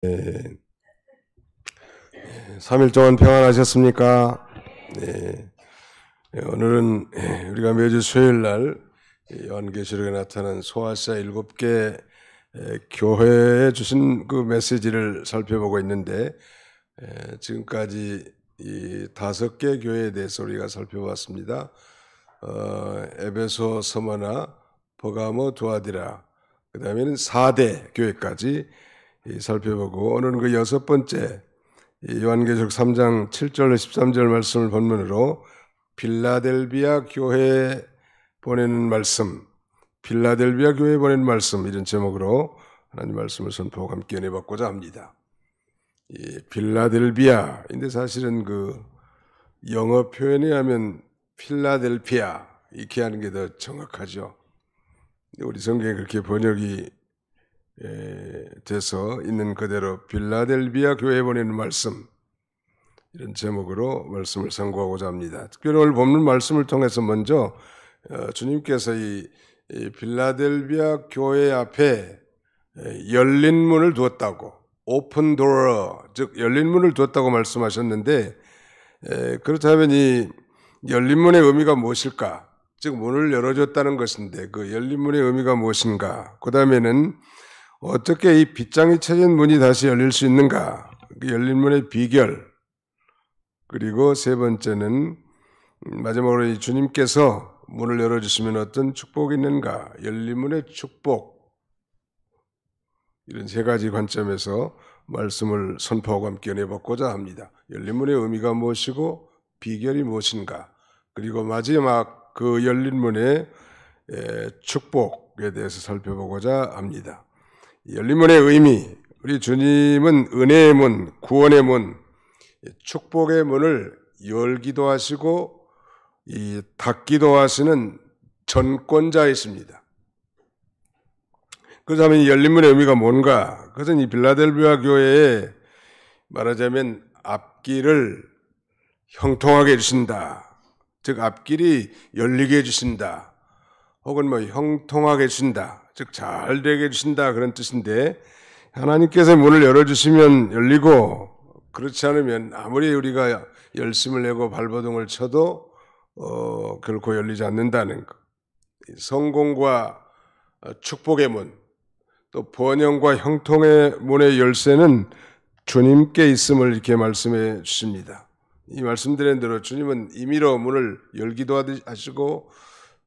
네, 3일 동안 평안하셨습니까? 네, 오늘은 우리가 매주 수요일 날 요한계시록에 나타난 소아시아 7개 교회에 주신 그 메시지를 살펴보고 있는데, 지금까지 이 5개 교회에 대해서 우리가 살펴봤습니다. 에베소, 서머나, 버가모, 두아디라, 그 다음에는 4대 교회까지 살펴보고, 오늘은 그 6번째 요한계시록 3장 7절 13절 말씀을 본문으로 빌라델비아 교회에 보내는 말씀, 빌라델비아 교회에 보내는 말씀, 이런 제목으로 하나님 말씀을 선포하고 함께 은혜받고자 합니다. 이 빌라델비아인데 사실은 그 영어 표현에 하면 필라델피아 이렇게 하는 게 더 정확하죠. 우리 성경에 그렇게 번역이 돼서 있는 그대로 빌라델비아 교회에 보내는 말씀, 이런 제목으로 말씀을 선고하고자 합니다. 특별히 오늘 본문 말씀을 통해서 먼저 주님께서 이 빌라델비아 교회 앞에 열린 문을 두었다고, 오픈 도어, 즉 열린 문을 두었다고 말씀하셨는데, 그렇다면 이 열린 문의 의미가 무엇일까? 즉 문을 열어줬다는 것인데 그 열린 문의 의미가 무엇인가? 그 다음에는 어떻게 이 빗장이 쳐진 문이 다시 열릴 수 있는가? 그 열린 문의 비결. 그리고 세 번째는 마지막으로 이 주님께서 문을 열어주시면 어떤 축복이 있는가? 열린 문의 축복. 이런 세 가지 관점에서 말씀을 선포하고 함께 은혜받고자 합니다. 열린 문의 의미가 무엇이고 비결이 무엇인가? 그리고 마지막 그 열린 문의 축복에 대해서 살펴보고자 합니다. 열린 문의 의미, 우리 주님은 은혜의 문, 구원의 문, 축복의 문을 열기도 하시고 닫기도 하시는 전권자이십니다. 그렇다면 이 열린 문의 의미가 뭔가? 그것은 이 빌라델비아 교회에 말하자면 앞길을 형통하게 해주신다. 즉 앞길이 열리게 해주신다. 혹은 형통하게 해주신다. 즉 잘 되게 해주신다, 그런 뜻인데, 하나님께서 문을 열어주시면 열리고 그렇지 않으면 아무리 우리가 열심을 내고 발버둥을 쳐도 결코 열리지 않는다는 것. 성공과 축복의 문, 또 번영과 형통의 문의 열쇠는 주님께 있음을 이렇게 말씀해 주십니다. 이 말씀드린 대로 주님은 임의로 문을 열기도 하시고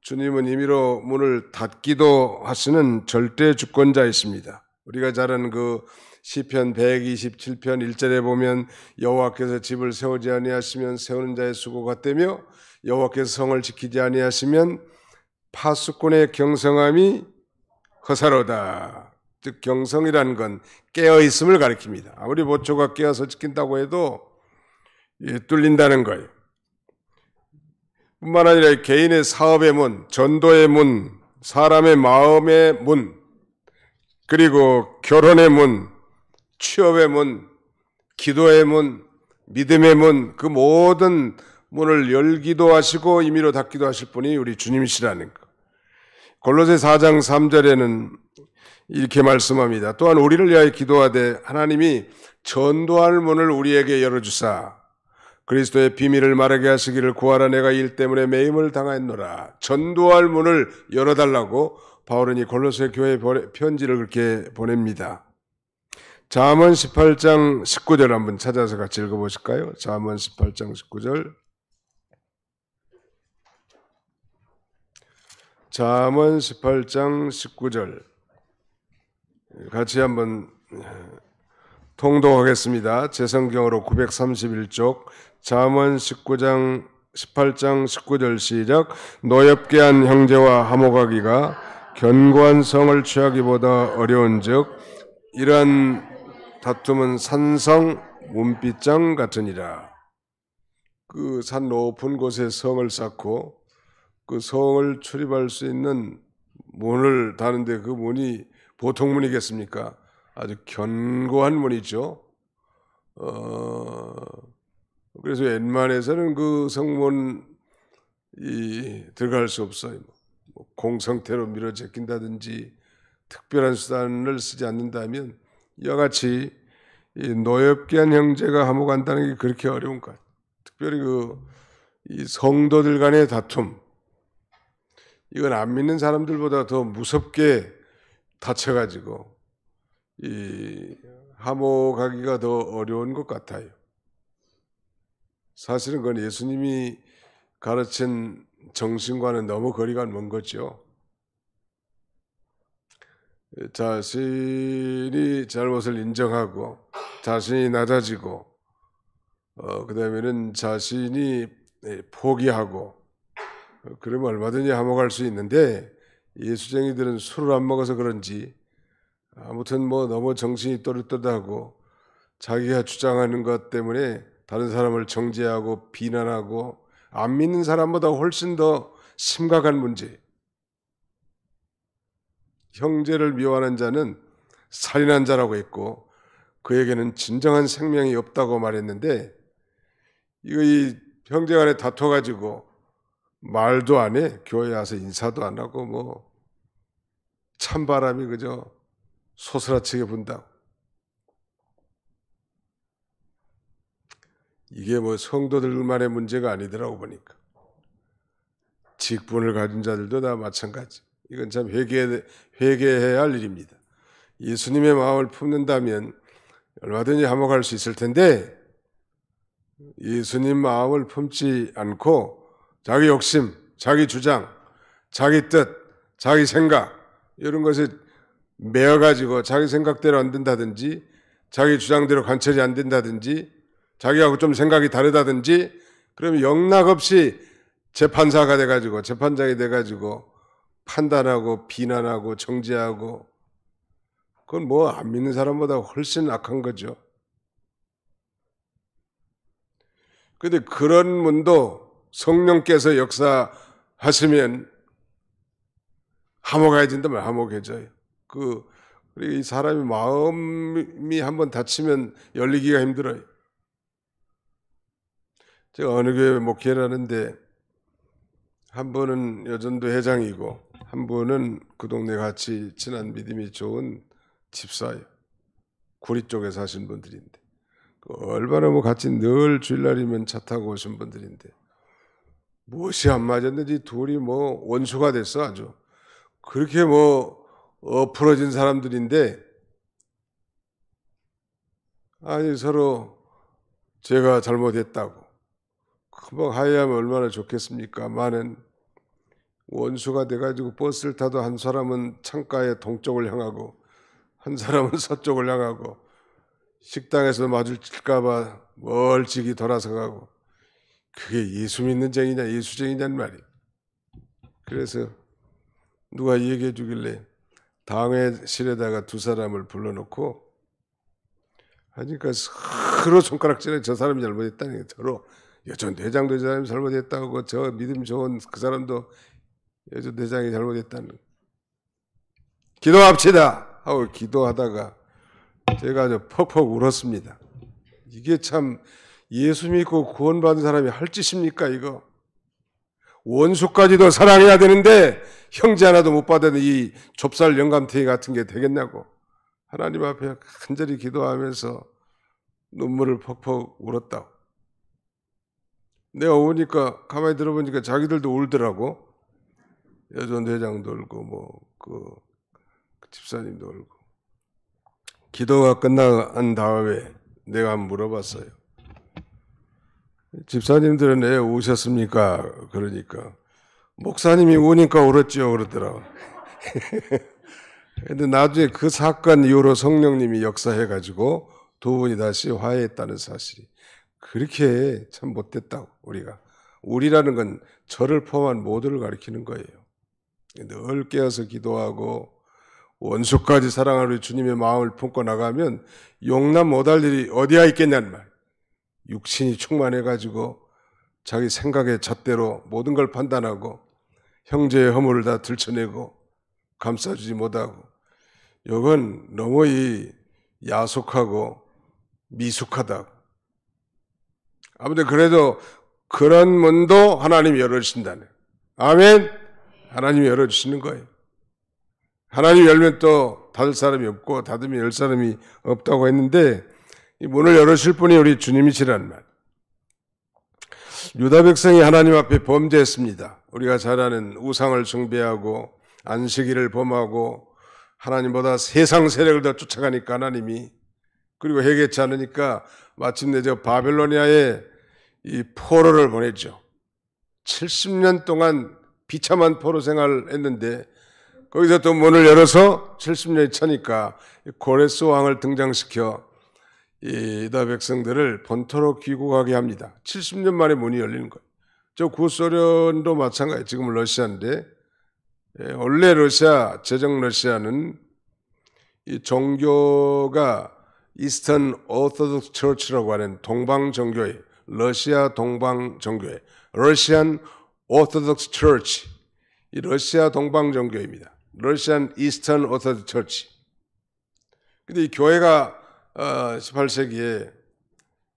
주님은 임의로 문을 닫기도 하시는 절대 주권자이십니다. 우리가 잘 아는 그 시편 127편 1절에 보면 여호와께서 집을 세우지 아니하시면 세우는 자의 수고가 떼며 여호와께서 성을 지키지 아니하시면 파수꾼의 경성함이 허사로다. 즉 경성이라는 건 깨어있음을 가리킵니다. 아무리 보초가 깨어서 지킨다고 해도 뚫린다는 거예요. 뿐만 아니라 개인의 사업의 문, 전도의 문, 사람의 마음의 문, 그리고 결혼의 문, 취업의 문, 기도의 문, 믿음의 문, 그 모든 문을 열기도 하시고 임의로 닫기도 하실 분이 우리 주님이시라는 것. 골로새 4장 3절에는 이렇게 말씀합니다. 또한 우리를 위하여 기도하되 하나님이 전도할 문을 우리에게 열어주사 그리스도의 비밀을 말하게 하시기를 구하라. 내가 일 때문에 매임을 당하였노라. 전도할 문을 열어달라고 바울은 이 골로새 교회에 편지를 그렇게 보냅니다. 잠언 18장 19절 한번 찾아서 같이 읽어보실까요? 잠언 18장 19절. 잠언 18장 19절 같이 한번 통독하겠습니다. 제 성경으로 931쪽 잠언 18장 19절 시작. 노엽게 한 형제와 화목하기가 견고한 성을 취하기보다 어려운즉 이러한 다툼은 산성 문빗장 같으니라. 그 산 높은 곳에 성을 쌓고 그 성을 출입할 수 있는 문을 다는데 그 문이 보통 문이겠습니까? 아주 견고한 문이죠. 그래서 웬만해서는 그 성문이 들어갈 수 없어요. 공성태로 밀어 제낀다든지 특별한 수단을 쓰지 않는다면 이와 같이 이 노엽기한 형제가 화목한다는 게 그렇게 어려운 것 같아요. 특별히 이 성도들 간의 다툼, 이건 안 믿는 사람들보다 더 무섭게 다쳐가지고 이 화목하기가 더 어려운 것 같아요. 사실은 그건 예수님이 가르친 정신과는 너무 거리가 먼 거죠. 자신이 잘못을 인정하고 자신이 낮아지고 그 다음에는 자신이 포기하고 그러면 얼마든지 화목할 수 있는데 예수쟁이들은 술을 안 먹어서 그런지 아무튼 너무 정신이 또렷또렷하고 자기가 주장하는 것 때문에 다른 사람을 정죄하고 비난하고 안 믿는 사람보다 훨씬 더 심각한 문제. 형제를 미워하는 자는 살인한 자라고 했고 그에게는 진정한 생명이 없다고 말했는데 이 형제간에 다퉈가지고 말도 안 해. 교회 와서 인사도 안 하고 찬바람이 그저 소스라치게 분다고. 이게 성도들만의 문제가 아니더라고 보니까. 직분을 가진 자들도 다 마찬가지. 이건 참 회개해야 할 일입니다. 예수님의 마음을 품는다면 얼마든지 화목할 수 있을 텐데 예수님 마음을 품지 않고 자기 욕심, 자기 주장, 자기 뜻, 자기 생각 이런 것에 매여가지고 자기 생각대로 안 된다든지 자기 주장대로 관철이 안 된다든지 자기하고 좀 생각이 다르다든지 그러면 영락없이 재판사가 돼가지고 재판장이 돼가지고 판단하고 비난하고 정죄하고 그건 안 믿는 사람보다 훨씬 악한 거죠. 그런데 그런 분도 성령께서 역사하시면 화목해진다면 화목해져요. 이 사람이 마음이 한번 닫히면 열리기가 힘들어요. 제가 어느 교회 목회를 하는데 한 분은 여전도 회장이고 한 분은 그 동네 같이 친한 믿음이 좋은 집사예요. 구리 쪽에 사신 분들인데 얼마나 같이 늘 주일날이면 차 타고 오신 분들인데 무엇이 안 맞았는지 둘이 원수가 됐어 아주. 그렇게 엎어진 사람들인데 아니 서로 제가 잘못했다고 금방 화해하면 얼마나 좋겠습니까? 많은 원수가 돼가지고 버스를 타도 한 사람은 창가의 동쪽을 향하고 한 사람은 서쪽을 향하고 식당에서 마주칠까봐 멀찍이 돌아서 가고 그게 예수 믿는 쟁이냐 예수쟁이냐는 말이에요. 그래서 누가 얘기해 주길래 당회실에다가 두 사람을 불러놓고 하니까 서로 손가락질에 저 사람이 잘못했다는 게 서로 여전 대장도 저 사람이 잘못했다고 저 믿음 좋은 그 사람도 여전 대장이 잘못했다는 기도합시다 하고 기도하다가 제가 아주 퍽퍽 울었습니다. 이게 참 예수 믿고 구원받은 사람이 할 짓입니까 이거? 원수까지도 사랑해야 되는데 형제 하나도 못 받은 이 좁쌀 영감탱이 같은 게 되겠냐고 하나님 앞에 간절히 기도하면서 눈물을 퍽퍽 울었다고. 내가 오니까 가만히 들어보니까 자기들도 울더라고. 여전 회장도 울고 그 집사님도 울고. 기도가 끝난 다음에 내가 한번 물어봤어요. 집사님들은 왜 우셨습니까? 그러니까 목사님이 우니까 울었지요 그러더라고. 근데 나중에 그 사건 이후로 성령님이 역사해가지고 두 분이 다시 화해했다는 사실이 그렇게 참 못됐다고. 우리라는 건 저를 포함한 모두를 가리키는 거예요. 늘 깨어서 기도하고 원수까지 사랑하는 주님의 마음을 품고 나가면 용납 못할 일이 어디야 있겠냐는 말. 육신이 충만해가지고 자기 생각의 잣대로 모든 걸 판단하고 형제의 허물을 다 들춰내고 감싸주지 못하고 이건 너무 야속하고 미숙하다. 아무튼 그래도 그런 문도 하나님이 열어주신다네. 아멘. 하나님이 열어주시는 거예요. 하나님이 열면 또 닫을 사람이 없고 닫으면 열 사람이 없다고 했는데 이 문을 열으실 분이 우리 주님이시라는 말. 유다 백성이 하나님 앞에 범죄했습니다. 우리가 잘 아는 우상을 숭배하고 안식일을 범하고 하나님보다 세상 세력을 더 쫓아가니까 하나님이, 그리고 해결치 않으니까 마침내 저 바벨로니아에 이 포로를 보냈죠. 70년 동안 비참한 포로 생활을 했는데 거기서 또 문을 열어서 70년이 차니까 고레스 왕을 등장시켜 이 유다 백성들을 본토로 귀국하게 합니다. 70년 만에 문이 열리는 거예요. 저 구소련도 마찬가지예요. 지금은 러시아인데, 원래 러시아, 제정 러시아는 이 종교가 이스턴 오토독스 처치라고 하는 동방 종교예요. 러시아 동방 종교예요. 러시안 오토독스 처치. 이 러시아 동방 종교입니다. 러시안 이스턴 오토독스 처치. 근데 이 교회가 18세기에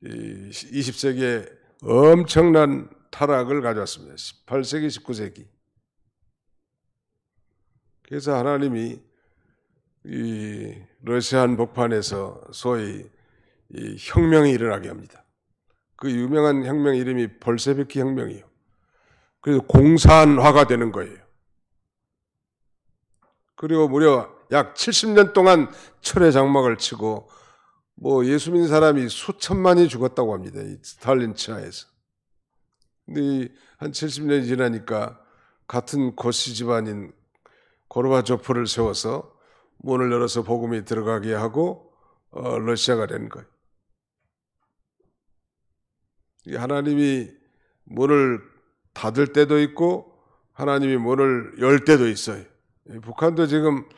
20세기에 엄청난 타락을 가져왔습니다. 18세기, 19세기. 그래서 하나님이 이 러시아 한복판에서 소위 이 혁명이 일어나게 합니다. 그 유명한 혁명 이름이 볼셰비키 혁명이에요. 그래서 공산화가 되는 거예요. 그리고 무려 약 70년 동안 철의 장막을 치고 뭐 예수 믿는 사람이 수천만이 죽었다고 합니다. 이 스탈린 치하에서. 근데 한 70년이 지나니까 같은 고시 집안인 고르바초프를 세워서 문을 열어서 복음이 들어가게 하고 러시아가 된 거예요. 하나님이 문을 닫을 때도 있고 하나님이 문을 열 때도 있어요. 북한도 지금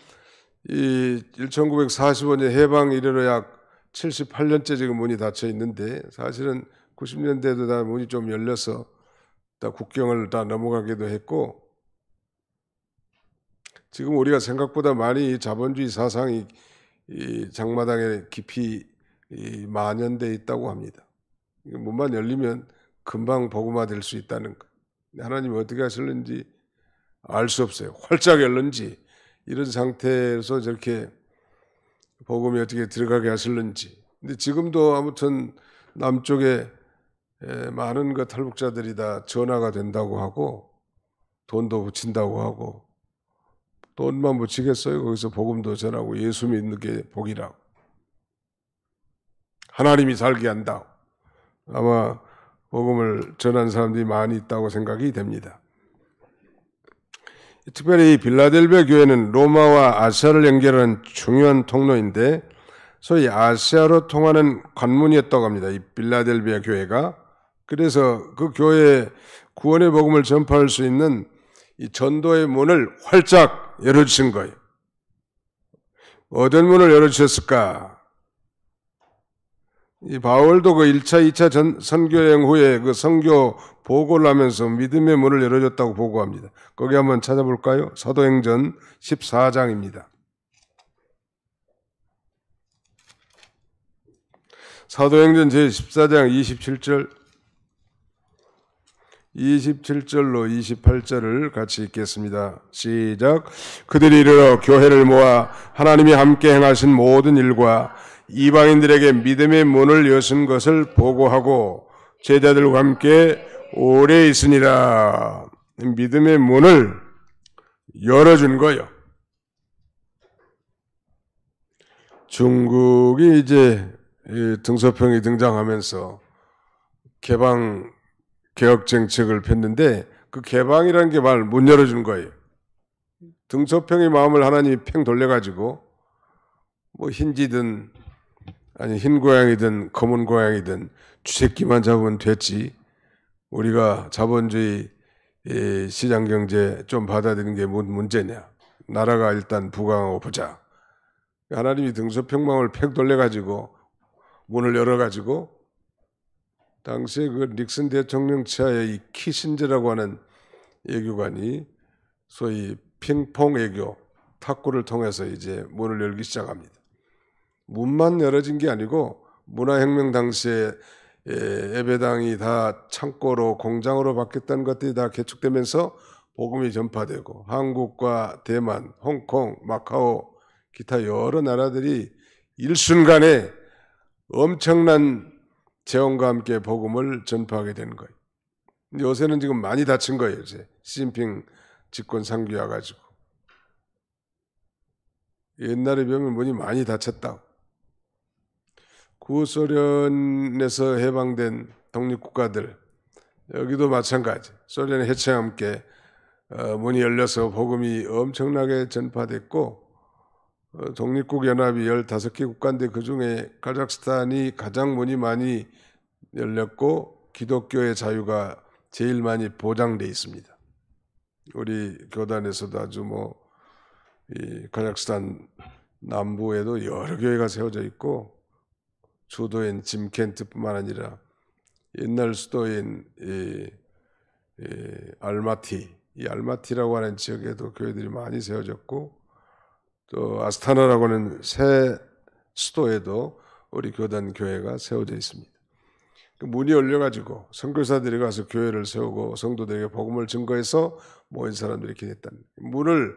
이 1945년 해방 이래로 약 78년째 지금 문이 닫혀 있는데, 사실은 90년대도 다 문이 좀 열려서 다 국경을 다 넘어가기도 했고, 지금 우리가 생각보다 많이 자본주의 사상이 이 장마당에 깊이 만연돼 있다고 합니다. 문만 열리면 금방 복음화될 수 있다는 거. 하나님이 어떻게 하실는지 알 수 없어요. 활짝 열는지, 이런 상태에서 저렇게 복음이 어떻게 들어가게 하실는지. 근데 지금도 아무튼 남쪽에 많은 그 탈북자들이 다 전화가 된다고 하고 돈도 붙인다고 하고, 돈만 붙이겠어요? 거기서 복음도 전하고 예수 믿는 게 복이라고. 하나님이 살게 한다고. 아마 복음을 전한 사람들이 많이 있다고 생각이 됩니다. 특별히 빌라델비아 교회는 로마와 아시아를 연결하는 중요한 통로인데, 소위 아시아로 통하는 관문이었다고 합니다. 이 빌라델비아 교회가. 그래서 그 교회에 구원의 복음을 전파할 수 있는 이 전도의 문을 활짝 열어주신 거예요. 어떤 문을 열어주셨을까? 이 바울도 그 1차, 2차 선교여행 후에 그 선교 보고를 하면서 믿음의 문을 열어줬다고 보고합니다. 거기 한번 찾아볼까요? 사도행전 14장입니다. 사도행전 제14장 27절로 28절을 같이 읽겠습니다. 시작. 그들이 이르러 교회를 모아 하나님이 함께 행하신 모든 일과 이방인들에게 믿음의 문을 여신 것을 보고하고 제자들과 함께 오래 있으니라. 믿음의 문을 열어준 거예요. 중국이 이제 등소평이 등장하면서 개방 개혁 정책을 폈는데, 그 개방이라는 게 말 문 열어준 거예요. 등소평의 마음을 하나님이 팽 돌려가지고 뭐 흰지든 아니 흰 고양이든 검은 고양이든 쥐새끼만 잡으면 됐지, 우리가 자본주의 시장경제 좀 받아들이는 게 뭔 문제냐, 나라가 일단 부강하고 보자. 하나님이 등소평망을 팽 돌려가지고 문을 열어가지고, 당시에 그 닉슨 대통령 치하의 이 키신저라고 하는 외교관이 소위 핑퐁 외교, 탁구를 통해서 이제 문을 열기 시작합니다. 문만 열어진 게 아니고 문화혁명 당시에 예배당이 다 창고로 공장으로 바뀌었다는 것들이 다 개축되면서 복음이 전파되고, 한국과 대만, 홍콩, 마카오, 기타 여러 나라들이 일순간에 엄청난 재원과 함께 복음을 전파하게 되는 거예요. 요새는 지금 많이 다친 거예요. 이제 시진핑 집권 상기와 가지고 옛날에 비하면 문이 많이 닫혔다고. 구소련에서 해방된 독립국가들 여기도 마찬가지. 소련의 해체와 함께 문이 열려서 복음이 엄청나게 전파됐고 독립국 연합이 15개 국가인데 그중에 카자흐스탄이 가장 문이 많이 열렸고 기독교의 자유가 제일 많이 보장돼 있습니다. 우리 교단에서도 아주 이 카자흐스탄 남부에도 여러 교회가 세워져 있고 수도인 짐켄트뿐만 아니라 옛날 수도인 알마티, 이 알마티라고 하는 지역에도 교회들이 많이 세워졌고 또 아스타나라고 하는 새 수도에도 우리 교단 교회가 세워져 있습니다. 그 문이 열려가지고 선교사들이 가서 교회를 세우고 성도들에게 복음을 증거해서 모인 사람들이 이렇게 됐다는 문을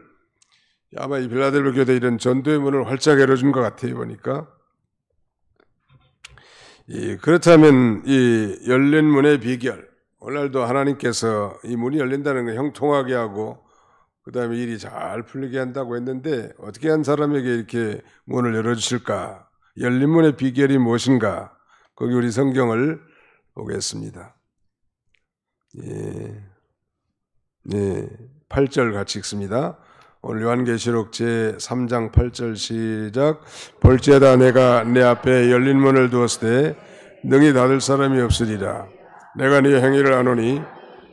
아마 이 빌라델비아 교회 이런 전도의 문을 활짝 열어준 것 같아요. 보니까 그렇다면 이 열린 문의 비결, 오늘날도 하나님께서 이 문이 열린다는 걸 형통하게 하고 그 다음에 일이 잘 풀리게 한다고 했는데 어떻게 한 사람에게 이렇게 문을 열어주실까? 열린 문의 비결이 무엇인가? 거기 우리 성경을 보겠습니다. 8절 같이 읽습니다. 오늘 요한계시록 제3장 8절 시작. 볼지어다 내가 내 앞에 열린 문을 두었을 때 능히 닫을 사람이 없으리라. 내가 네 행위를 아노니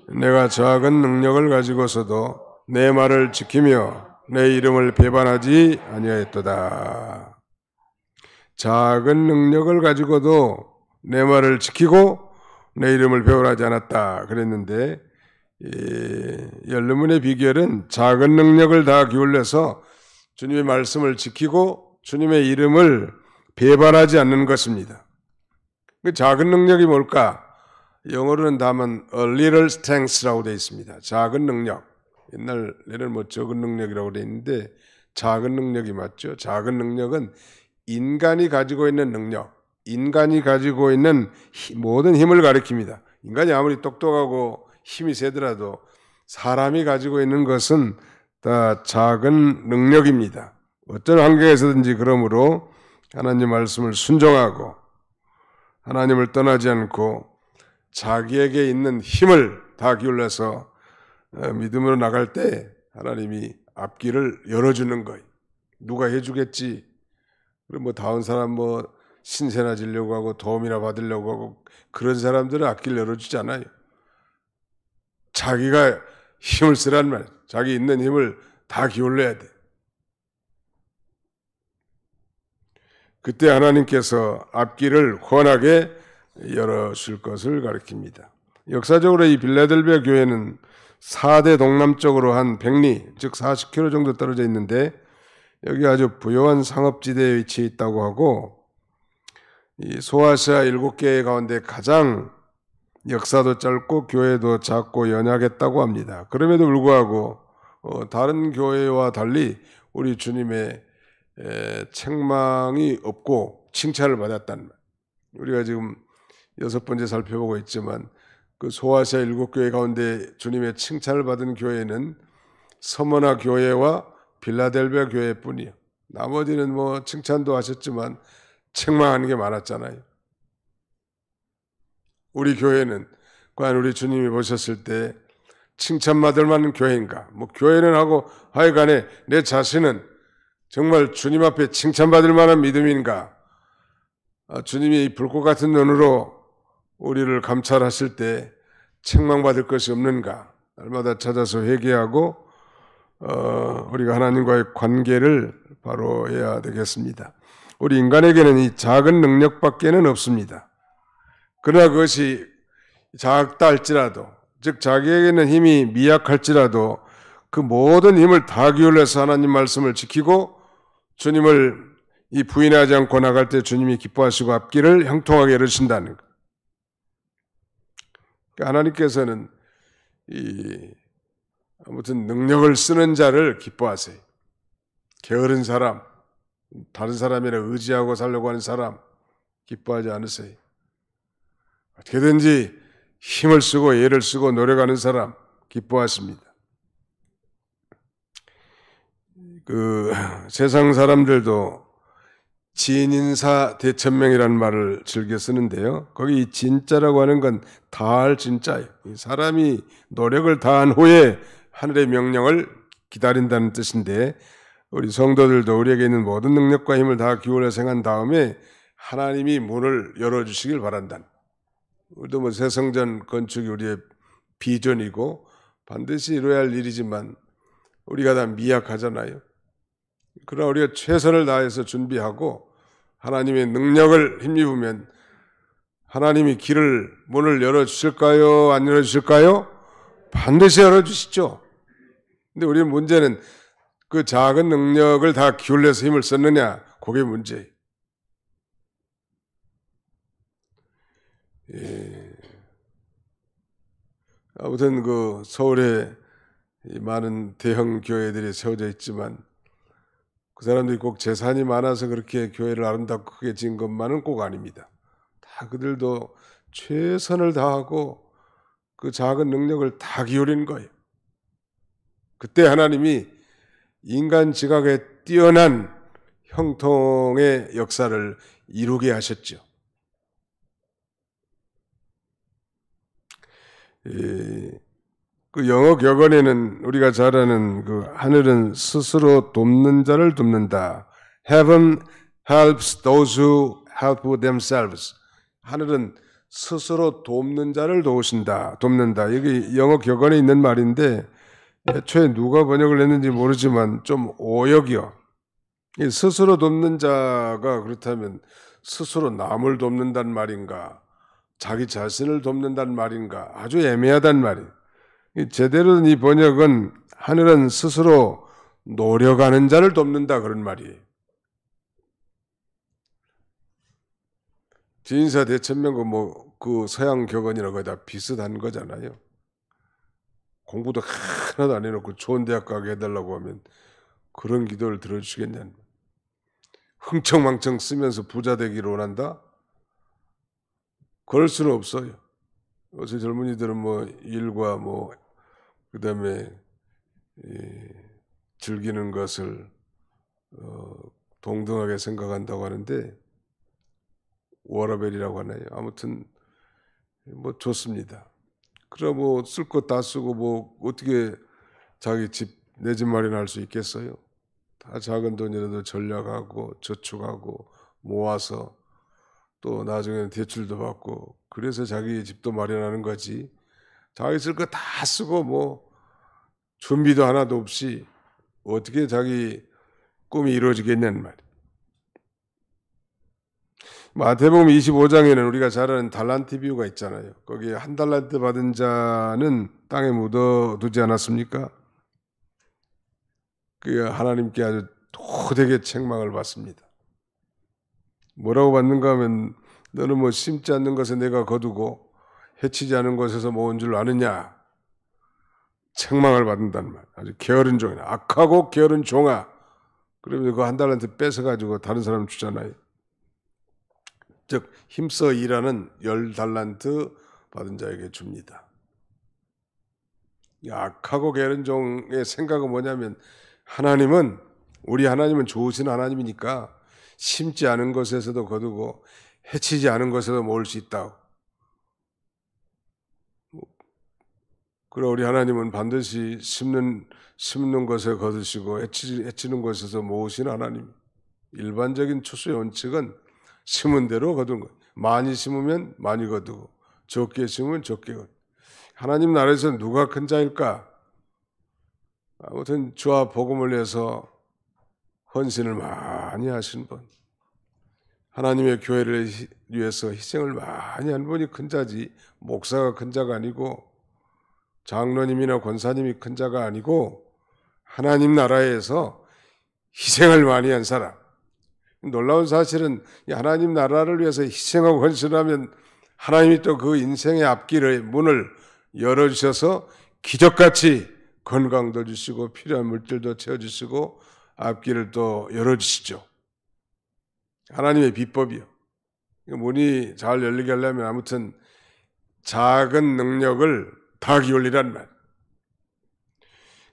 내가 작은 능력을 가지고서도 내 말을 지키며 내 이름을 배반하지 아니하였도다. 작은 능력을 가지고도 내 말을 지키고 내 이름을 배반하지 않았다 그랬는데 열린 문의 비결은 작은 능력을 다 기울여서 주님의 말씀을 지키고 주님의 이름을 배반하지 않는 것입니다. 그 작은 능력이 뭘까? 영어로는 다만 a little strength라고 되어 있습니다. 작은 능력. 옛날에는 적은 능력이라고 되어 있는데 작은 능력이 맞죠. 작은 능력은 인간이 가지고 있는 능력, 인간이 가지고 있는 모든 힘을 가리킵니다. 인간이 아무리 똑똑하고 힘이 세더라도 사람이 가지고 있는 것은 다 작은 능력입니다. 어떤 환경에서든지 그러므로 하나님 말씀을 순종하고 하나님을 떠나지 않고 자기에게 있는 힘을 다 기울여서 믿음으로 나갈 때 하나님이 앞길을 열어주는 거예요. 누가 해주겠지. 그럼 다른 사람 신세나 지려고 하고 도움이나 받으려고 하고 그런 사람들은 앞길 열어주지 않아요. 자기가 힘을 쓰란 말, 자기 있는 힘을 다 기울여야 돼. 그때 하나님께서 앞길을 환하게 열어줄 것을 가리킵니다. 역사적으로 이 빌라델비아 교회는 4대 동남쪽으로 한 100리, 즉 40km 정도 떨어져 있는데 여기 아주 부유한 상업지대에 위치해 있다고 하고 이 소아시아 7개 가운데 가장 역사도 짧고 교회도 작고 연약했다고 합니다. 그럼에도 불구하고 다른 교회와 달리 우리 주님의 책망이 없고 칭찬을 받았다는 말. 우리가 지금 6번째 살펴보고 있지만 그 소아시아 7교회 가운데 주님의 칭찬을 받은 교회는 서머나 교회와 빌라델비아 교회뿐이요. 나머지는 칭찬도 하셨지만 책망하는 게 많았잖아요. 우리 교회는 과연 우리 주님이 보셨을 때 칭찬받을 만한 교회인가? 교회는 하고 하여간에 내 자신은 정말 주님 앞에 칭찬받을 만한 믿음인가? 주님이 이 불꽃 같은 눈으로 우리를 감찰하실 때 책망받을 것이 없는가? 날마다 찾아서 회개하고 우리가 하나님과의 관계를 바로 해야 되겠습니다. 우리 인간에게는 이 작은 능력밖에는 없습니다. 그러나 그것이 작다 할지라도, 즉 자기에게는 힘이 미약할지라도 그 모든 힘을 다 기울여서 하나님 말씀을 지키고 주님을 이 부인하지 않고 나갈 때 주님이 기뻐하시고 앞길을 형통하게 열으신다는 것. 하나님께서는 아무튼 능력을 쓰는 자를 기뻐하세요. 게으른 사람, 다른 사람이라 의지하고 살려고 하는 사람 기뻐하지 않으세요? 어떻게든지 힘을 쓰고 애를 쓰고 노력하는 사람 기뻐하십니다. 세상 사람들도 진인사 대천명이라는 말을 즐겨 쓰는데요. 거기 진짜라고 하는 건 다할 진짜예요. 사람이 노력을 다한 후에 하늘의 명령을 기다린다는 뜻인데, 우리 성도들도 우리에게 있는 모든 능력과 힘을 다 기울여 행한 다음에 하나님이 문을 열어주시길 바란다. 우리도 뭐 새 성전 건축이 우리의 비전이고 반드시 이루어야 할 일이지만 우리가 다 미약하잖아요. 그러나 우리가 최선을 다해서 준비하고 하나님의 능력을 힘입으면 하나님이 문을 열어주실까요? 안 열어주실까요? 반드시 열어주시죠. 근데 우리 문제는 그 작은 능력을 다 기울여서 힘을 썼느냐, 그게 문제예요. 아무튼 서울에 많은 대형 교회들이 세워져 있지만 그 사람들이 꼭 재산이 많아서 그렇게 교회를 아름답고 크게 지은 것만은 꼭 아닙니다. 다 그들도 최선을 다하고 그 작은 능력을 다 기울인 거예요. 그때 하나님이 인간 지각에 뛰어난 형통의 역사를 이루게 하셨죠. 그 영어 격언에는 우리가 잘 아는 하늘은 스스로 돕는 자를 돕는다. Heaven helps those who help themselves. 하늘은 스스로 돕는 자를 돕는다. 여기 영어 격언에 있는 말인데 애초에 누가 번역을 했는지 모르지만 좀 오역이요. 스스로 돕는 자가 그렇다면 스스로 남을 돕는다는 말인가, 자기 자신을 돕는다는 말인가, 아주 애매하단 말이에요. 제대로 이 번역은 하늘은 스스로 노력하는 자를 돕는다 그런 말이에요. 진인사 대천명 그 서양 격언이라고 거의 다 비슷한 거잖아요. 공부도 하나도 안 해놓고 좋은 대학 가게 해달라고 하면 그런 기도를 들어주시겠냐는. 흥청망청 쓰면서 부자 되기를 원한다? 그럴 수는 없어요. 어제 젊은이들은 일과 그다음에 즐기는 것을 동등하게 생각한다고 하는데 워라벨이라고 하나요? 아무튼 좋습니다. 그럼 쓸 것 다 쓰고 어떻게 자기 내 집 마련할 수 있겠어요? 다 작은 돈이라도 전략하고 저축하고 모아서 또 나중에는 대출도 받고 그래서 자기 집도 마련하는 거지. 자기 쓸 거 다 쓰고 준비도 하나도 없이 어떻게 자기 꿈이 이루어지겠냐는 말이에요. 마태복음 25장에는 우리가 잘 아는 달란트 비유가 있잖아요. 거기에 한 달란트 받은 자는 땅에 묻어두지 않았습니까? 그가 하나님께 아주 도되게 책망을 받습니다. 뭐라고 받는가 하면 너는 심지 않는 것에 내가 거두고 해치지 않은 것에서 모은 줄 아느냐? 책망을 받는다는 말. 아주 게으른 종이나 악하고 게으른 종아. 그러면 그 한 달란트 뺏어가지고 다른 사람 주잖아요. 즉 힘써 일하는 10달란트 받은 자에게 줍니다. 악하고 게으른 종의 생각은 뭐냐면 우리 하나님은 좋으신 하나님이니까 심지 않은 것에서도 거두고 해치지 않은 것에도 모을 수 있다고. 그러나 우리 하나님은 반드시 심는 것에 거두시고 해치는 것에서 모으신 하나님. 일반적인 추수의 원칙은 심은 대로 거두는 거예요. 많이 심으면 많이 거두고 적게 심으면 적게 거두고. 하나님 나라에서 누가 큰 자일까? 아무튼 주와 복음을 위해서 헌신을 많이 하신 분, 하나님의 교회를 위해서 희생을 많이 한 분이 큰 자지, 목사가 큰 자가 아니고 장로님이나 권사님이 큰 자가 아니고 하나님 나라에서 희생을 많이 한 사람. 놀라운 사실은 하나님 나라를 위해서 희생하고 헌신하면 하나님이 또 그 인생의 앞길의 문을 열어주셔서 기적같이 건강도 주시고 필요한 물질도 채워주시고 앞길을 또 열어주시죠. 하나님의 비법이요. 문이 잘 열리게 하려면 아무튼 작은 능력을 다 기울이란 말.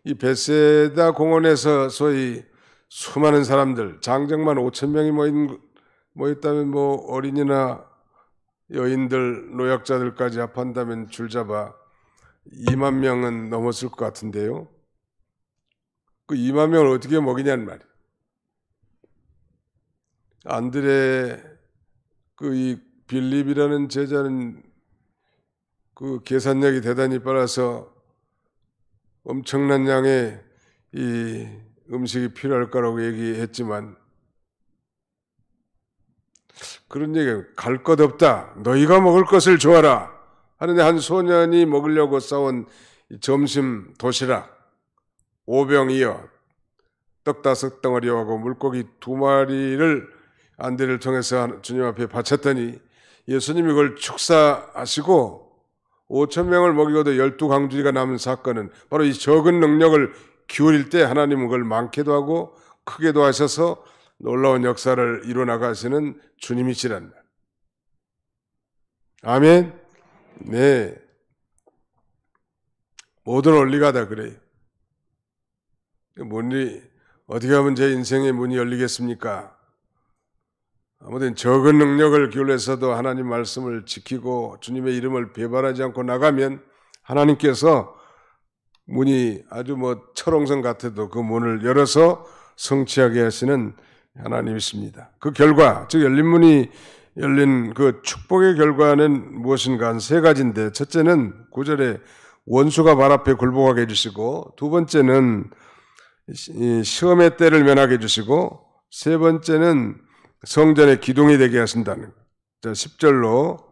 이 베세다 공원에서 소위 수많은 사람들, 장정만 5천 명이 모였다면 뭐 어린이나 여인들, 노약자들까지 합한다면 줄잡아 2만 명은 넘었을 것 같은데요. 그 2만 명을 어떻게 먹이냐는 말이에요. 안드레 이 빌립이라는 제자는 그 계산력이 대단히 빨라서 엄청난 양의 이 음식이 필요할 거라고 얘기했지만 그런 얘기 갈 것 없다. 너희가 먹을 것을 주어라. 하는데 한 소년이 먹으려고 싸온 점심 도시락 5병이요. 떡 5덩어리하고 물고기 2마리를 안드레를 통해서 주님 앞에 바쳤더니 예수님이 그걸 축사하시고 5천 명을 먹이고도 12강주리가 남은 사건은 바로 이 적은 능력을 기울일 때 하나님은 그걸 많게도 하고 크게도 하셔서 놀라운 역사를 이루어나가시는 주님이시란 말. 아멘. 네. 모든 원리가 다 그래요. 문이 어떻게 하면 제 인생의 문이 열리겠습니까? 아무튼 적은 능력을 기울여서도 하나님 말씀을 지키고 주님의 이름을 배반하지 않고 나가면 하나님께서 문이 아주 철옹성 같아도 그 문을 열어서 성취하게 하시는 하나님이십니다. 그 결과, 즉 열린 문이 열린 그 축복의 결과는 무엇인가 한 3가지인데, 첫째는 9절에 원수가 발 앞에 굴복하게 해주시고, 2번째는 시험의 때를 면하게 해주시고, 3번째는 성전의 기둥이 되게 하신다는 것. 10절로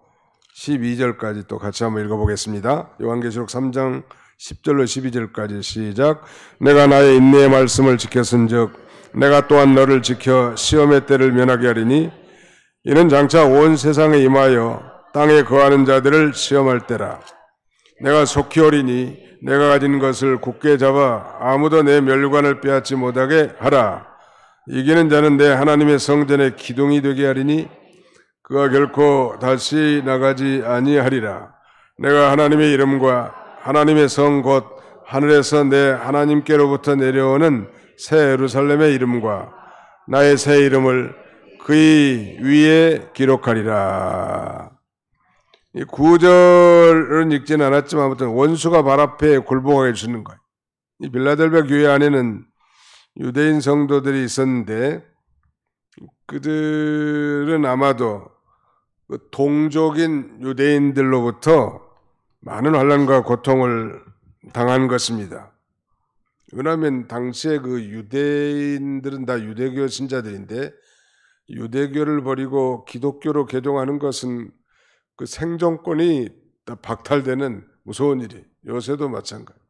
12절까지 또 같이 한번 읽어보겠습니다. 요한계시록 3장 10절로 12절까지 시작. 내가 나의 인내의 말씀을 지켰은즉 내가 또한 너를 지켜 시험의 때를 면하게 하리니 이는 장차 온 세상에 임하여 땅에 거하는 자들을 시험할 때라. 내가 속히 오리니 내가 가진 것을 굳게 잡아 아무도 내 멸관을 빼앗지 못하게 하라. 이기는 자는 내 하나님의 성전의 기둥이 되게 하리니 그가 결코 다시 나가지 아니하리라. 내가 하나님의 이름과 하나님의 성 곧 하늘에서 내 하나님께로부터 내려오는 새 예루살렘의 이름과 나의 새 이름을 그의 위에 기록하리라. 이 9절은 읽지는 않았지만 아무튼 원수가 발 앞에 굴복하게 해주는 거예요. 이 빌라델비아 교회 안에는 유대인 성도들이 있었는데 그들은 아마도 동족인 유대인들로부터 많은 환난과 고통을 당한 것입니다. 왜냐하면 당시에 그 유대인들은 다 유대교 신자들인데 유대교를 버리고 기독교로 개종하는 것은 그 생존권이 다 박탈되는 무서운 일이에요. 요새도 마찬가지.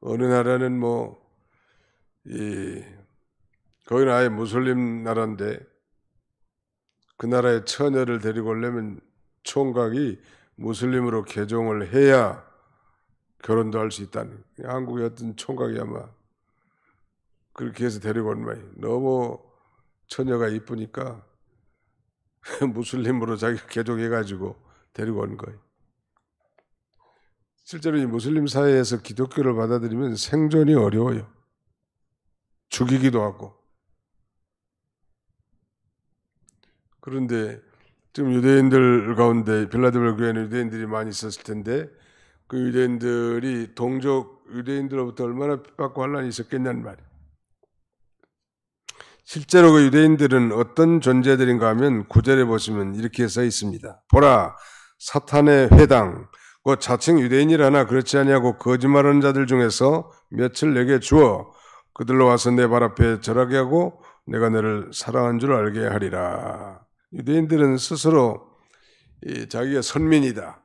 어느 나라는 거기는 아예 무슬림 나라인데 그 나라의 처녀를 데리고 오려면 총각이 무슬림으로 개종을 해야 결혼도 할 수 있다는. 한국의 어떤 총각이 아마 그렇게 해서 데리고 온 모양이에요. 너무 처녀가 이쁘니까 무슬림으로 자기가 개종해가지고 데리고 온 거예요. 실제로 이 무슬림 사회에서 기독교를 받아들이면 생존이 어려워요. 죽이기도 하고. 그런데 지금 유대인들 가운데 빌라델비아 교회는 유대인들이 많이 있었을 텐데 그 유대인들이 동족 유대인들로부터 얼마나 핍박과 환난이 있었겠냐는 말이에요. 실제로 그 유대인들은 어떤 존재들인가 하면 9절에 보시면 이렇게 써 있습니다. 보라, 사탄의 회당, 곧 자칭 유대인이라나 그렇지 아니하고 거짓말하는 자들 중에서 몇을 내게 주어 그들로 와서 내 발 앞에 절하게 하고 내가 너를 사랑한 줄 알게 하리라. 유대인들은 스스로 자기가 선민이다,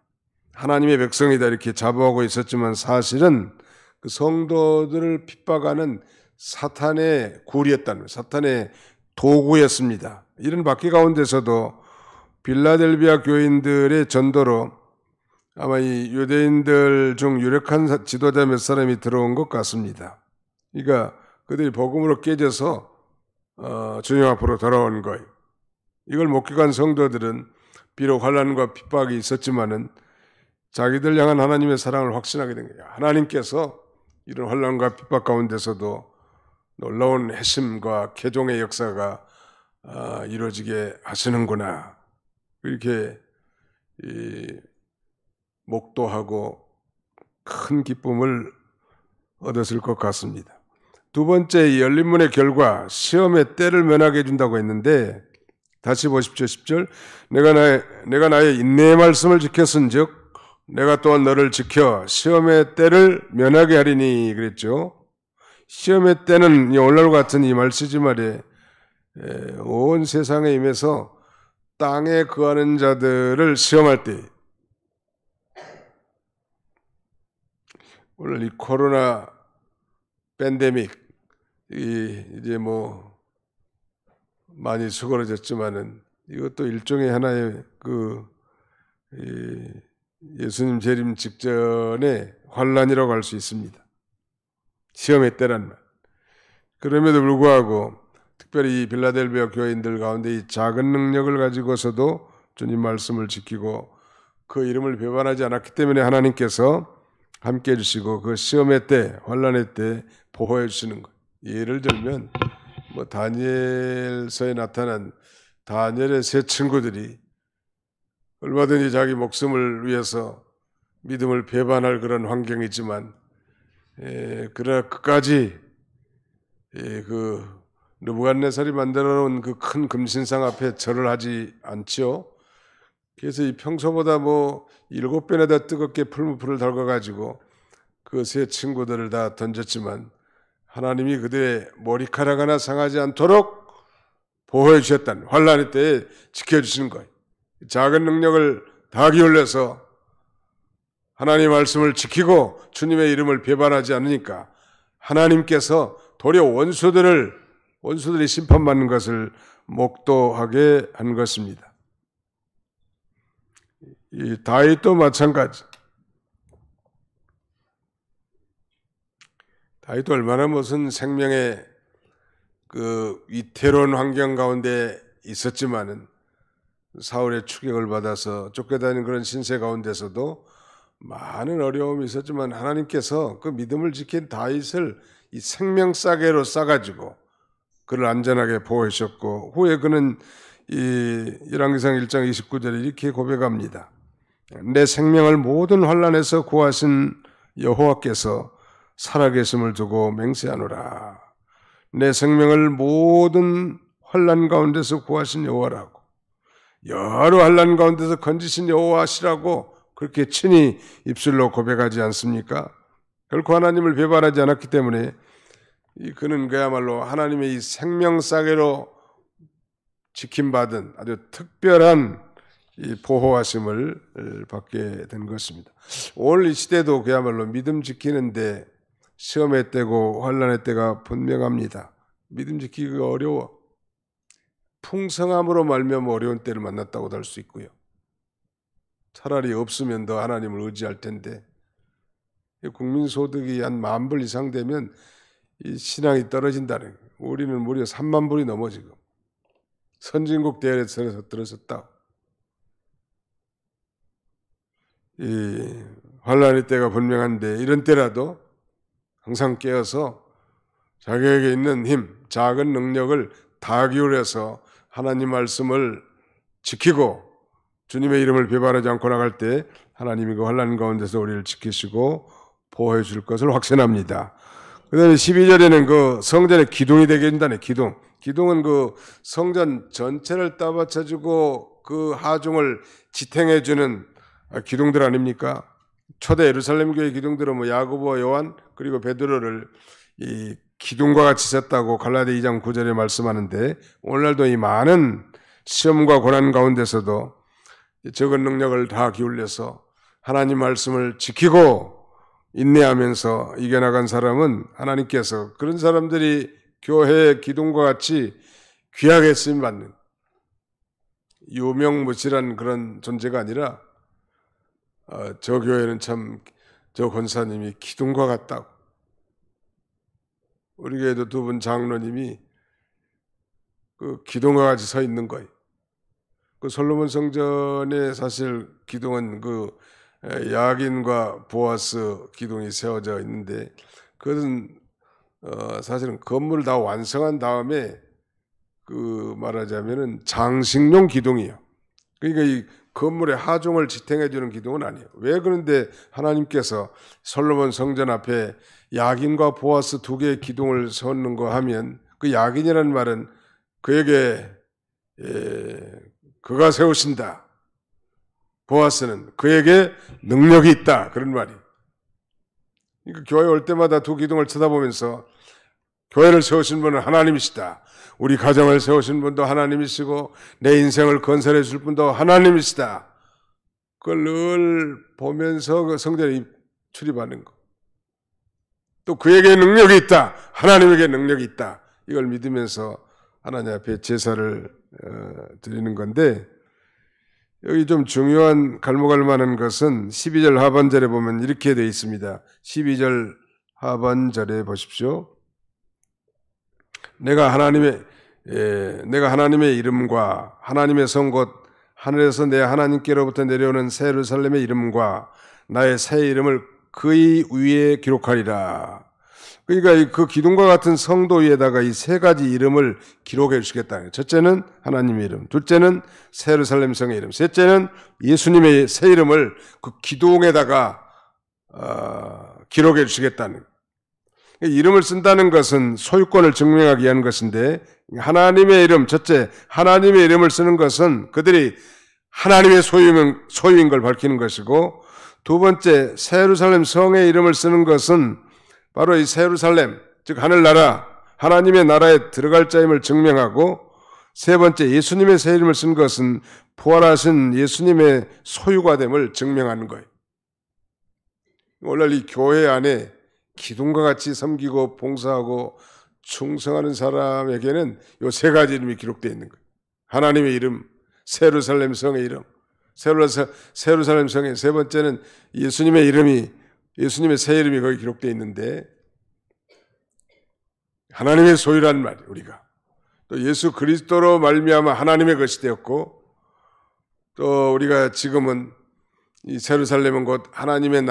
하나님의 백성이다 이렇게 자부하고 있었지만 사실은 그 성도들을 핍박하는 사탄의 굴이었다는 거예요. 사탄의 도구였습니다. 이런 박해 가운데서도 빌라델비아 교인들의 전도로 아마 이 유대인들 중 유력한 지도자 몇 사람이 들어온 것 같습니다. 그러니까 그들이 복음으로 깨져서 주님 앞으로 돌아온 거예요. 이걸 목격한 성도들은 비록 환난과 핍박이 있었지만은 자기들 향한 하나님의 사랑을 확신하게 된 거예요. 하나님께서 이런 환난과 핍박 가운데서도 놀라운 회심과 개종의 역사가 이루어지게 하시는구나. 이렇게 목도하고 큰 기쁨을 얻었을 것 같습니다. 두 번째, 이 열린 문의 결과 시험의 때를 면하게 해준다고 했는데 다시 보십시오. 10절. 내가 나의 인내의 말씀을 지켰은즉 내가 또한 너를 지켜 시험의 때를 면하게 하리니 그랬죠. 시험의 때는 오늘날과 같은 이 말쓰지 말에 온 세상에 임해서 땅에 거하는 자들을 시험할 때, 오늘 이 코로나 팬데믹 이제 뭐 많이 수그러졌지만은 이것도 일종의 하나의 예수님 재림 직전의 환란이라고 할 수 있습니다. 시험의 때란 말. 그럼에도 불구하고 특별히 이 빌라델비아 교회인들 가운데 이 작은 능력을 가지고서도 주님 말씀을 지키고 그 이름을 배반하지 않았기 때문에 하나님께서 함께 해주시고 그 시험의 때, 환란의 때 보호해 주시는 것. 예를 들면 뭐 다니엘서에 나타난 다니엘의 세 친구들이 얼마든지 자기 목숨을 위해서 믿음을 배반할 그런 환경이지만 그러나 끝까지 느부갓네살이 만들어 놓은 그 큰 금신상 앞에 절을 하지 않지요. 그래서 이 평소보다 뭐 7배나 더 뜨겁게 풀무풀을 달궈가지고 그 세 친구들을 다 던졌지만 하나님이 그들의 머리카락 하나 상하지 않도록 보호해 주셨다는, 환란의 때에 지켜주시는 거예요. 작은 능력을 다 기울여서 하나님 말씀을 지키고 주님의 이름을 배반하지 않으니까 하나님께서 도리어 원수들이 심판받는 것을 목도하게 한 것입니다. 이 다윗도 마찬가지. 다윗도 얼마나 무슨 생명의 위태로운 환경 가운데 있었지만은 사울의 추격을 받아서 쫓겨다니는 그런 신세 가운데서도 많은 어려움이 있었지만 하나님께서 그 믿음을 지킨 다윗을 이 생명싸개로 싸가지고 그를 안전하게 보호해 주셨고, 후에 그는 이 열왕기상 1장 29절에 이렇게 고백합니다. 내 생명을 모든 환난에서 구하신 여호와께서 살아계심을 두고 맹세하노라. 내 생명을 모든 환난 가운데서 구하신 여호와라고, 여러 환난 가운데서 건지신 여호와시라고 그렇게 친히 입술로 고백하지 않습니까? 결코 하나님을 배반하지 않았기 때문에 그는 그야말로 하나님의 이 생명싸개로 지킴받은 아주 특별한 이 보호하심을 받게 된 것입니다. 오늘 이 시대도 그야말로 믿음 지키는데 시험의 때고 환난의 때가 분명합니다. 믿음 지키기가 어려워. 풍성함으로 말미암아 어려운 때를 만났다고도 할 수 있고요. 차라리 없으면 더 하나님을 의지할 텐데, 국민소득이 한 10,000불 이상 되면 이 신앙이 떨어진다는 거예요. 우리는 무려 30,000불이 넘어 지금. 선진국 대열에서 들어섰다. 이 환란의 때가 분명한데 이런 때라도 항상 깨어서 자기에게 있는 힘, 작은 능력을 다 기울여서 하나님 말씀을 지키고 주님의 이름을 배반하지 않고 나갈 때 하나님이 그 환난 가운데서 우리를 지키시고 보호해 줄 것을 확신합니다. 그 다음에 12절에는 그 성전의 기둥이 되게 된다네. 기둥은 그 성전 전체를 따받쳐주고 그 하중을 지탱해주는 기둥들 아닙니까? 초대 예루살렘 교회 기둥들은 뭐 야고보와 요한 그리고 베드로를 이 기둥과 같이 섰다고 갈라디아 2장 9절에 말씀하는데, 오늘날도 이 많은 시험과 고난 가운데서도 적은 능력을 다 기울여서 하나님 말씀을 지키고 인내하면서 이겨나간 사람은 하나님께서 그런 사람들이 교회의 기둥과 같이 귀하게 쓰임받는 유명무실한 그런 존재가 아니라 저 교회는 참 저 권사님이 기둥과 같다고. 우리 교회도 두 분 장로님이 그 기둥과 같이 서 있는 거예요. 그 솔로몬 성전에 사실 기둥은 그 야긴과 보아스 기둥이 세워져 있는데 그것은 사실은 건물을 다 완성한 다음에 그 말하자면은 장식용 기둥이에요. 그러니까 이 건물의 하중을 지탱해 주는 기둥은 아니에요. 왜 그런데 하나님께서 솔로몬 성전 앞에 야긴과 보아스 두 개의 기둥을 세우는가 하면 그 야긴이라는 말은 그에게 그가 세우신다. 보아스는 그에게 능력이 있다. 그런 말이에요. 그러니까 교회 올 때마다 두 기둥을 쳐다보면서 교회를 세우신 분은 하나님이시다. 우리 가정을 세우신 분도 하나님이시고 내 인생을 건설해 줄 분도 하나님이시다. 그걸 늘 보면서 그 성전에 출입하는 거. 또 그에게 능력이 있다. 하나님에게 능력이 있다. 이걸 믿으면서 하나님 앞에 제사를 드리는 건데 여기 좀 중요한 갈목할 만한 것은 12절 하반절에 보면 이렇게 되어 있습니다. 12절 하반절에 보십시오. 내가 하나님의 이름과 하나님의 성 곧 하늘에서 내 하나님께로부터 내려오는 새 예루살렘의 이름과 나의 새 이름을 그의 위에 기록하리라. 그러니까 그 기둥과 같은 성도 위에다가 이 세 가지 이름을 기록해 주시겠다는 거예요. 첫째는 하나님의 이름, 둘째는 새 예루살렘 성의 이름, 셋째는 예수님의 새 이름을 그 기둥에다가 기록해 주시겠다는 거예요. 이름을 쓴다는 것은 소유권을 증명하기 위한 것인데 하나님의 이름, 첫째 하나님의 이름을 쓰는 것은 그들이 하나님의 소유인 걸 밝히는 것이고 두 번째 새 예루살렘 성의 이름을 쓰는 것은 바로 이 새 예루살렘, 즉 하늘나라, 하나님의 나라에 들어갈 자임을 증명하고 세 번째 예수님의 새 이름을 쓴 것은 부활하신 예수님의 소유가 됨을 증명하는 거예요. 오늘 이 교회 안에 기둥과 같이 섬기고 봉사하고 충성하는 사람에게는 이 세 가지 이름이 기록되어 있는 거예요. 하나님의 이름, 새 예루살렘 성의 이름, 새 예루살렘 성의 세 번째는 예수님의 새 이름이 거기 기록되어 있는데 하나님의 소유란 말이에요. 우리가 또 예수 그리스도로 말미암아 하나님의 것이 되었고 또 우리가 지금은 이 새 예루살렘은 곧 하나님의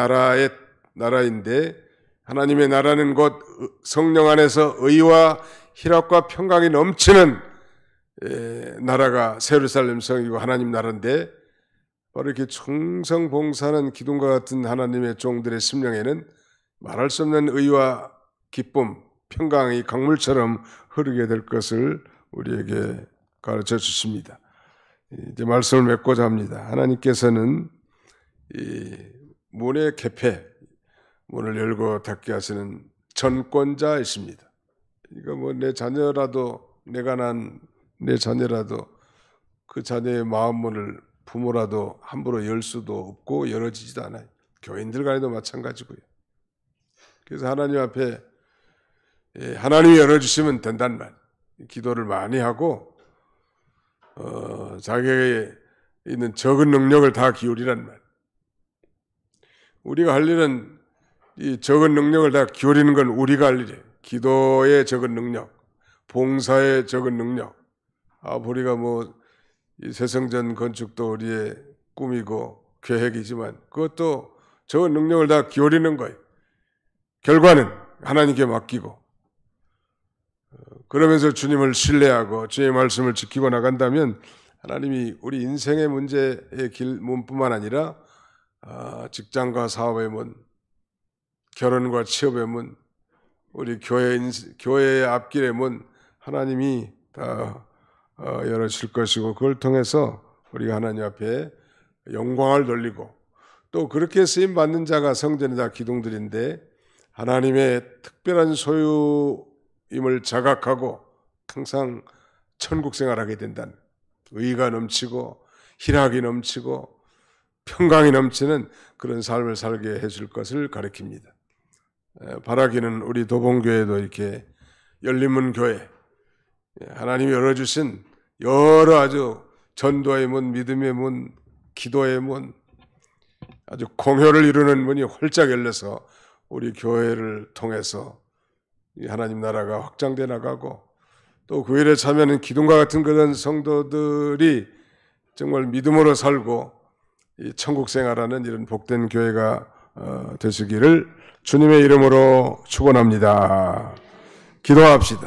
나라인데 하나님의 나라는 곧 성령 안에서 의와 희락과 평강이 넘치는 나라가 새 예루살렘 성이고 하나님 나라인데 바로 이렇게 충성 봉사하는 기둥과 같은 하나님의 종들의 심령에는 말할 수 없는 의와 기쁨, 평강이 강물처럼 흐르게 될 것을 우리에게 가르쳐 주십니다. 이제 말씀을 맺고자 합니다. 하나님께서는 이 문의 개폐, 문을 열고 닫게 하시는 전권자이십니다. 그러니까 뭐 내 자녀라도 내가 난 내 자녀라도 그 자녀의 마음 문을 부모라도 함부로 열 수도 없고 열어지지도 않아요. 교인들 간에도 마찬가지고요. 그래서 하나님 앞에 하나님이 열어주시면 된다는 말. 기도를 많이 하고 자기에게 있는 적은 능력을 다 기울이라는 말. 우리가 할 일은 이 적은 능력을 다 기울이는 건 우리가 할 일이에요. 기도의 적은 능력, 봉사의 적은 능력. 우리가 뭐 이 새성전 건축도 우리의 꿈이고 계획이지만 그것도 적은 능력을 다 기울이는 거예요. 결과는 하나님께 맡기고 그러면서 주님을 신뢰하고 주의 말씀을 지키고 나간다면 하나님이 우리 인생의 문제의 문뿐만 아니라 직장과 사업의 문, 결혼과 취업의 문, 우리 교회의 앞길의 문 하나님이 다 열어줄 것이고 그걸 통해서 우리가 하나님 앞에 영광을 돌리고 또 그렇게 쓰임받는 자가 성전이다 기둥들인데 하나님의 특별한 소유임을 자각하고 항상 천국 생활하게 된다는 의가 넘치고 희락이 넘치고 평강이 넘치는 그런 삶을 살게 해줄 것을 가리킵니다. 바라기는 우리 도봉교회도 이렇게 열린문 교회 하나님이 열어주신 여러 아주 전도의 문, 믿음의 문, 기도의 문 아주 공효를 이루는 문이 활짝 열려서 우리 교회를 통해서 하나님 나라가 확장돼 나가고 또 그 일에 참여하는 기둥과 같은 그런 성도들이 정말 믿음으로 살고 이 천국 생활하는 이런 복된 교회가 되시기를 주님의 이름으로 축원합니다. 기도합시다.